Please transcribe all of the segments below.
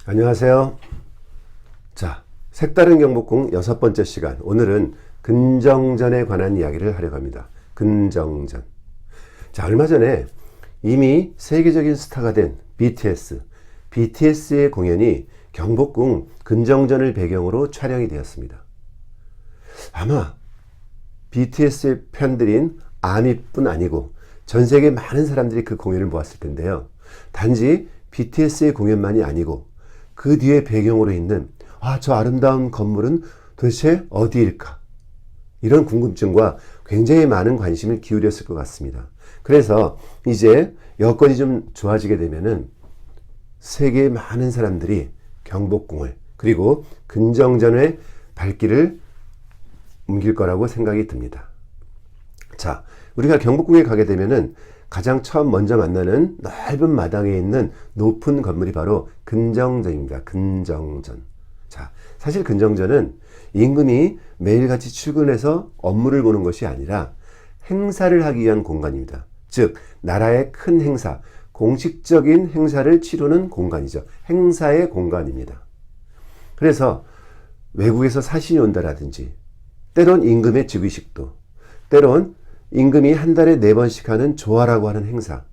안녕하세요. 자, 색다른 경복궁 6번째 시간. 오늘은 근정전에 관한 이야기를 하려고 합니다. 근정전. 자, 얼마 전에 이미 세계적인 스타가 된 BTS의 공연이 경복궁 근정전을 배경으로 촬영이 되었습니다. 아마 BTS의 팬들인 아미뿐 아니고 전 세계 많은 사람들이 그 공연을 보았을 텐데요. 단지 BTS의 공연만이 아니고 그 뒤에 배경으로 있는 저 아름다운 건물은 도대체 어디일까? 이런 궁금증과 굉장히 많은 관심을 기울였을 것 같습니다. 그래서 이제 여건이 좀 좋아지게 되면은 세계의 많은 사람들이 경복궁을 그리고 근정전의 발길을 옮길 거라고 생각이 듭니다. 자, 우리가 경복궁에 가게 되면은 가장 처음 먼저 만나는 넓은 마당에 있는 높은 건물이 바로 근정전입니다. 근정전. 자, 사실 근정전은 임금이 매일같이 출근해서 업무를 보는 것이 아니라 행사를 하기 위한 공간입니다. 즉, 나라의 큰 행사, 공식적인 행사를 치르는 공간이죠. 행사의 공간입니다. 그래서 외국에서 사신이 온다라든지, 때론 임금의 즉위식도, 때론 임금이 한 달에 4번씩 하는 조하라고 하는 행사,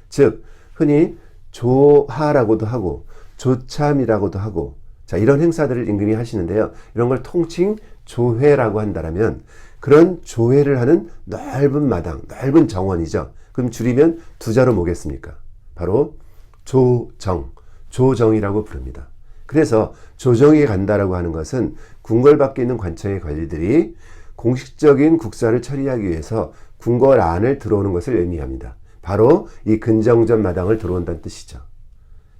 즉 흔히 조하라고도 하고 조참이라고도 하고, 자, 이런 행사들을 임금이 하시는데요. 이런 걸 통칭 조회라고 한다면 그런 조회를 하는 넓은 마당, 넓은 정원이죠. 그럼 줄이면 두 자로 뭐겠습니까? 바로 조정, 조정이라고 부릅니다. 그래서 조정에 간다라고 하는 것은 궁궐 밖에 있는 관청의 관리들이 공식적인 국사를 처리하기 위해서 궁궐 안을 들어오는 것을 의미합니다. 바로 이 근정전 마당을 들어온다는 뜻이죠.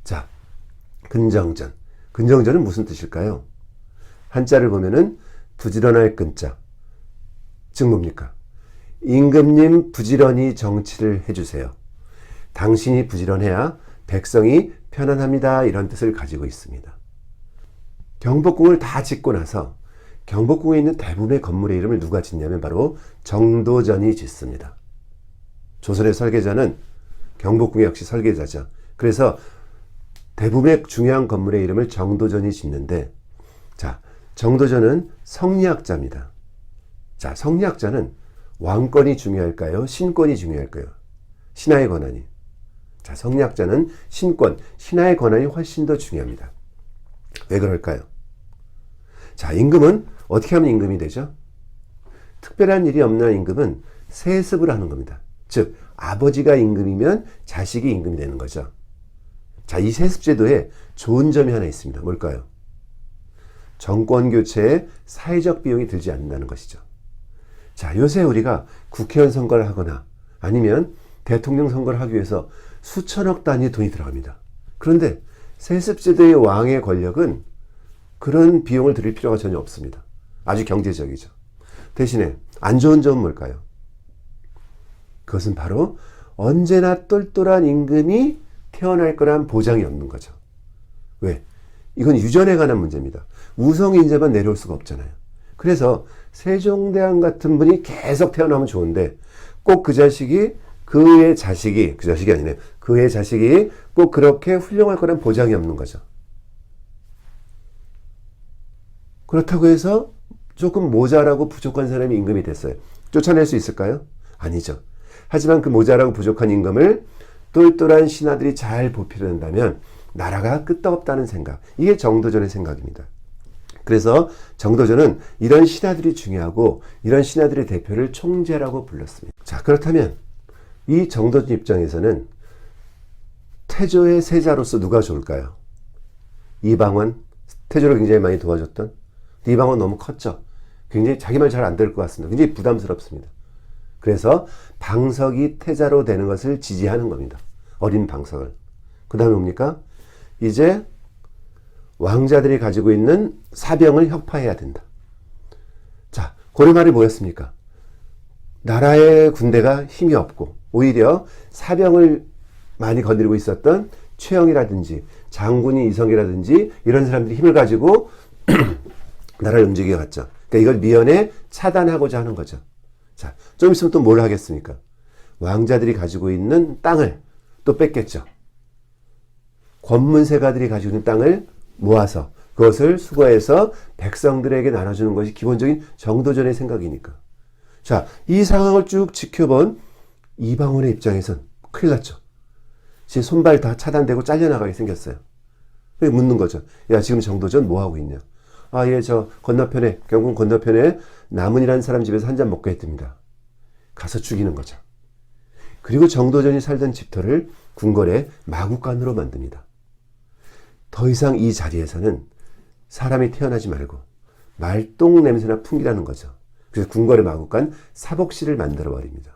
자, 근정전. 근정전은 무슨 뜻일까요? 한자를 보면은 부지런할 근자. 즉 뭡니까? 임금님 부지런히 정치를 해주세요. 당신이 부지런해야 백성이 편안합니다. 이런 뜻을 가지고 있습니다. 경복궁을 다 짓고 나서 경복궁에 있는 대부분의 건물의 이름을 누가 짓냐면 바로 정도전이 짓습니다. 조선의 설계자는 경복궁의 역시 설계자죠. 그래서 대부분의 중요한 건물의 이름을 정도전이 짓는데, 자, 정도전은 성리학자입니다. 자, 성리학자는 왕권이 중요할까요? 신권이 중요할까요? 신하의 권한이. 자, 성리학자는 신권, 신하의 권한이 훨씬 더 중요합니다. 왜 그럴까요? 자, 임금은 어떻게 하면 임금이 되죠? 특별한 일이 없는 임금은 세습을 하는 겁니다. 즉, 아버지가 임금이면 자식이 임금이 되는 거죠. 자, 이 세습제도에 좋은 점이 하나 있습니다. 뭘까요? 정권 교체에 사회적 비용이 들지 않는다는 것이죠. 자, 요새 우리가 국회의원 선거를 하거나 아니면 대통령 선거를 하기 위해서 수천억 단위 돈이 들어갑니다. 그런데 세습제도의 왕의 권력은 그런 비용을 들일 필요가 전혀 없습니다. 아주 경제적이죠. 대신에 안 좋은 점은 뭘까요? 그것은 바로 언제나 똘똘한 임금이 태어날 거란 보장이 없는 거죠. 왜? 이건 유전에 관한 문제입니다. 우성인재만 내려올 수가 없잖아요. 그래서 세종대왕 같은 분이 계속 태어나면 좋은데 꼭 그 자식이 그의 자식이 아니네. 그의 자식이 꼭 그렇게 훌륭할 거란 보장이 없는 거죠. 그렇다고 해서 조금 모자라고 부족한 사람이 임금이 됐어요. 쫓아낼 수 있을까요? 아니죠. 하지만 그 모자라고 부족한 임금을 똘똘한 신하들이 잘 보필한다면 나라가 끄떡없다는 생각. 이게 정도전의 생각입니다. 그래서 정도전은 이런 신하들이 중요하고 이런 신하들의 대표를 총재라고 불렀습니다. 자, 그렇다면 이 정도전 입장에서는 태조의 세자로서 누가 좋을까요? 이방원, 태조를 굉장히 많이 도와줬던 이방원 너무 컸죠. 굉장히 자기 말 잘 안 들을 것 같습니다. 굉장히 부담스럽습니다. 그래서 방석이 태자로 되는 것을 지지하는 겁니다. 어린 방석을. 그 다음에 뭡니까? 이제 왕자들이 가지고 있는 사병을 혁파해야 된다. 자, 고려 말이 뭐였습니까? 나라의 군대가 힘이 없고 오히려 사병을 많이 거느리고 있었던 최영이라든지 장군이 이성이라든지 이런 사람들이 힘을 가지고 나라를 움직여 갔죠. 그러니까 이걸 미연에 차단하고자 하는 거죠. 자, 좀 있으면 또 뭘 하겠습니까? 왕자들이 가지고 있는 땅을 또 뺏겠죠. 권문세가들이 가지고 있는 땅을 모아서 그것을 수거해서 백성들에게 나눠주는 것이 기본적인 정도전의 생각이니까. 자, 이 상황을 쭉 지켜본 이방원의 입장에선 큰일 났죠. 제 손발 다 차단되고 잘려나가게 생겼어요. 그래서 묻는 거죠. 야, 지금 정도전 뭐 하고 있냐? 아, 예, 저 건너편에, 경군 건너편에 남은이라는 사람 집에서 한 잔 먹고 했답니다. 가서 죽이는 거죠. 그리고 정도전이 살던 집터를 궁궐의 마구간으로 만듭니다. 더 이상 이 자리에서는 사람이 태어나지 말고 말똥 냄새나 풍기라는 거죠. 그래서 궁궐의 마구간 사복실을 만들어 버립니다.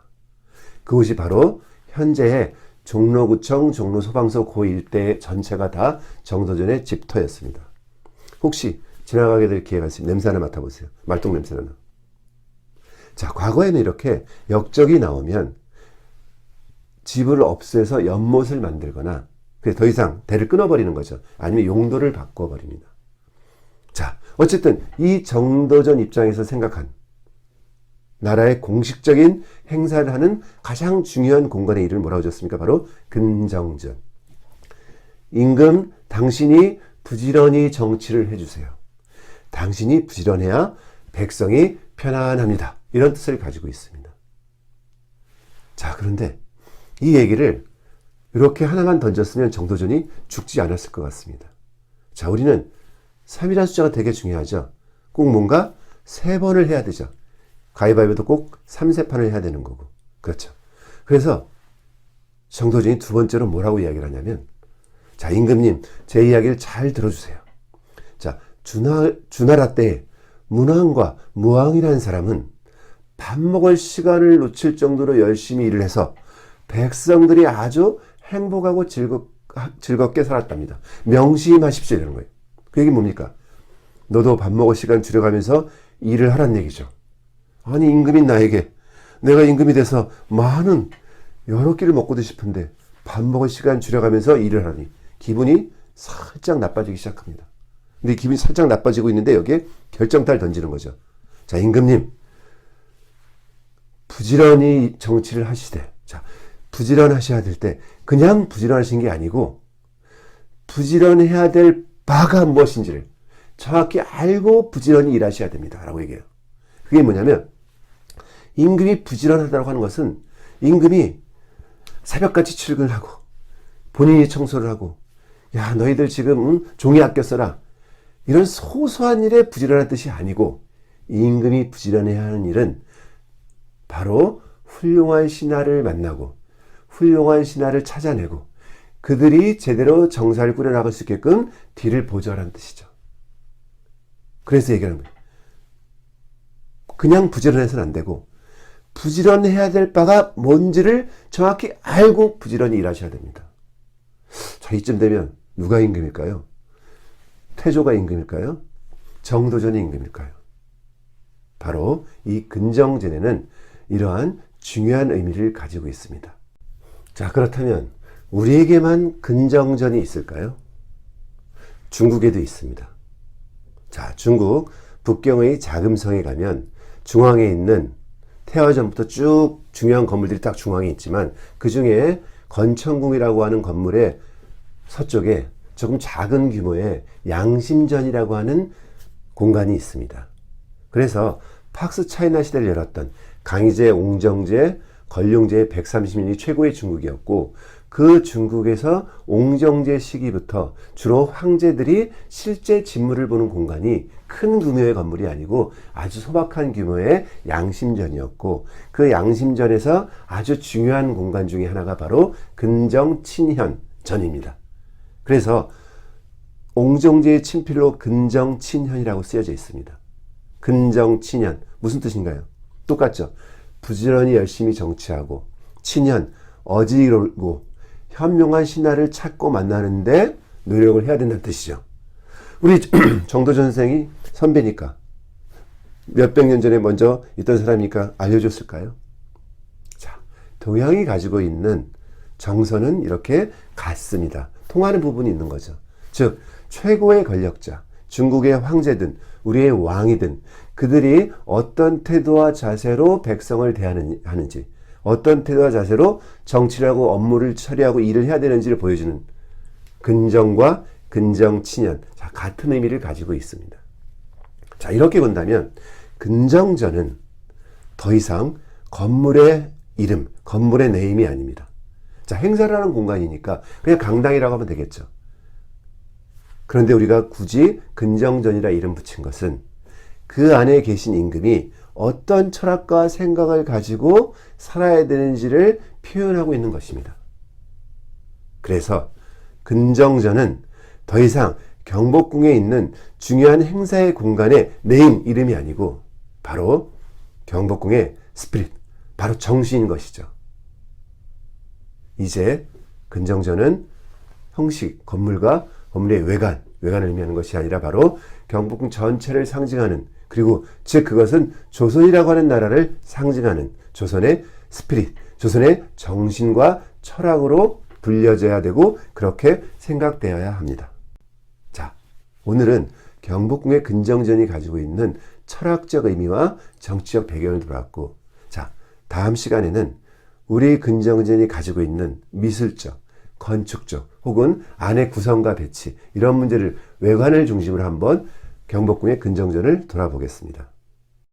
그곳이 바로 현재의 종로구청, 종로소방서 고 일대 전체가 다 정도전의 집터였습니다. 혹시 지나가게 될 기회가 있으면 냄새 하나 맡아보세요. 말똥 냄새 하나. 자, 과거에는 이렇게 역적이 나오면 집을 없애서 연못을 만들거나 그래서 더 이상 대를 끊어버리는 거죠. 아니면 용도를 바꿔버립니다. 자, 어쨌든 이 정도전 입장에서 생각한 나라의 공식적인 행사를 하는 가장 중요한 공간의 이름을 뭐라고 줬습니까? 바로 근정전. 임금, 당신이 부지런히 정치를 해주세요. 당신이 부지런해야 백성이 편안합니다. 이런 뜻을 가지고 있습니다. 자, 그런데 이 얘기를 이렇게 하나만 던졌으면 정도전이 죽지 않았을 것 같습니다. 자, 우리는 3이라는 숫자가 되게 중요하죠. 꼭 뭔가 3번을 해야 되죠. 가위바위보도 꼭 3세판을 해야 되는 거고. 그렇죠. 그래서 정도전이 두 번째로 뭐라고 이야기를 하냐면, 자, 임금님, 제 이야기를 잘 들어주세요. 자, 주나라 때 문왕과 무왕이라는 사람은 밥 먹을 시간을 놓칠 정도로 열심히 일을 해서 백성들이 아주 행복하고 즐겁게 살았답니다. 명심하십시오. 이런 거예요. 그 얘기 뭡니까? 너도 밥 먹을 시간 줄여가면서 일을 하란 얘기죠. 아니, 임금인 나에게 내가 임금이 돼서 많은 여러 끼를 먹고도 싶은데 밥 먹을 시간 줄여가면서 일을 하니 기분이 살짝 나빠지기 시작합니다. 근데 기분이 살짝 나빠지고 있는데 여기에 결정타를 던지는 거죠. 자, 임금님, 부지런히 정치를 하시되, 자, 부지런하셔야 될 때 그냥 부지런하신 게 아니고 부지런해야 될 바가 무엇인지를 정확히 알고 부지런히 일하셔야 됩니다. 라고 얘기해요. 그게 뭐냐면 임금이 부지런하다고 하는 것은 임금이 새벽같이 출근을 하고 본인이 청소를 하고 야, 너희들 지금 종이 아껴 써라. 이런 소소한 일에 부지런한 뜻이 아니고 임금이 부지런해야 하는 일은 바로 훌륭한 신하를 만나고 훌륭한 신하를 찾아내고 그들이 제대로 정사를 꾸려나갈 수 있게끔 뒤를 보조하라는 뜻이죠. 그래서 얘기하는 거예요. 그냥 부지런해서는 안 되고 부지런해야 될 바가 뭔지를 정확히 알고 부지런히 일하셔야 됩니다. 자, 이쯤 되면 누가 임금일까요? 태조가 임금일까요? 정도전이 임금일까요? 바로 이 근정전에는 이러한 중요한 의미를 가지고 있습니다. 자, 그렇다면 우리에게만 근정전이 있을까요? 중국에도 있습니다. 자, 중국 북경의 자금성에 가면 중앙에 있는 태화전부터 쭉 중요한 건물들이 딱 중앙에 있지만 그 중에 건천궁이라고 하는 건물의 서쪽에 조금 작은 규모의 양심전이라고 하는 공간이 있습니다. 그래서 팍스 차이나 시대를 열었던 강희제, 옹정제, 건룡제의 130년이 최고의 중국이었고 그 중국에서 옹정제 시기부터 주로 황제들이 실제 진물을 보는 공간이 큰 규모의 건물이 아니고 아주 소박한 규모의 양심전이었고 그 양심전에서 아주 중요한 공간 중에 하나가 바로 근정친현전입니다. 그래서 옹정제의 친필로 근정친현이라고 쓰여져 있습니다. 근정친현 무슨 뜻인가요? 똑같죠. 부지런히 열심히 정치하고 친현 어지럽고 현명한 신하를 찾고 만나는데 노력을 해야 된다는 뜻이죠. 우리 정도전 선생이 선배니까 몇백 년 전에 먼저 있던 사람이니까 알려줬을까요? 자, 동양이 가지고 있는 정서는 이렇게 같습니다. 통하는 부분이 있는 거죠. 즉 최고의 권력자, 중국의 황제든 우리의 왕이든 그들이 어떤 태도와 자세로 백성을 대하는지 어떤 태도와 자세로 정치를 하고 업무를 처리하고 일을 해야 되는지를 보여주는 근정과 근정친현. 자, 같은 의미를 가지고 있습니다. 자, 이렇게 본다면 근정전은 더 이상 건물의 이름, 건물의 네임이 아닙니다. 자, 행사를 하는 공간이니까 그냥 강당이라고 하면 되겠죠. 그런데 우리가 굳이 근정전이라 이름 붙인 것은 그 안에 계신 임금이 어떤 철학과 생각을 가지고 살아야 되는지를 표현하고 있는 것입니다. 그래서 근정전은 더 이상 경복궁에 있는 중요한 행사의 공간의 네임, 이름이 아니고 바로 경복궁의 스피릿, 바로 정신인 것이죠. 이제 근정전은 형식, 건물과 건물의 외관을 의미하는 것이 아니라 바로 경복궁 전체를 상징하는, 그리고 즉 그것은 조선이라고 하는 나라를 상징하는 조선의 스피릿, 조선의 정신과 철학으로 불려져야 되고 그렇게 생각되어야 합니다. 자, 오늘은 경복궁의 근정전이 가지고 있는 철학적 의미와 정치적 배경을 돌아봤고, 자, 다음 시간에는 우리 근정전이 가지고 있는 미술적, 건축적 혹은 안의 구성과 배치, 이런 문제를 외관을 중심으로 한번 경복궁의 근정전을 돌아보겠습니다.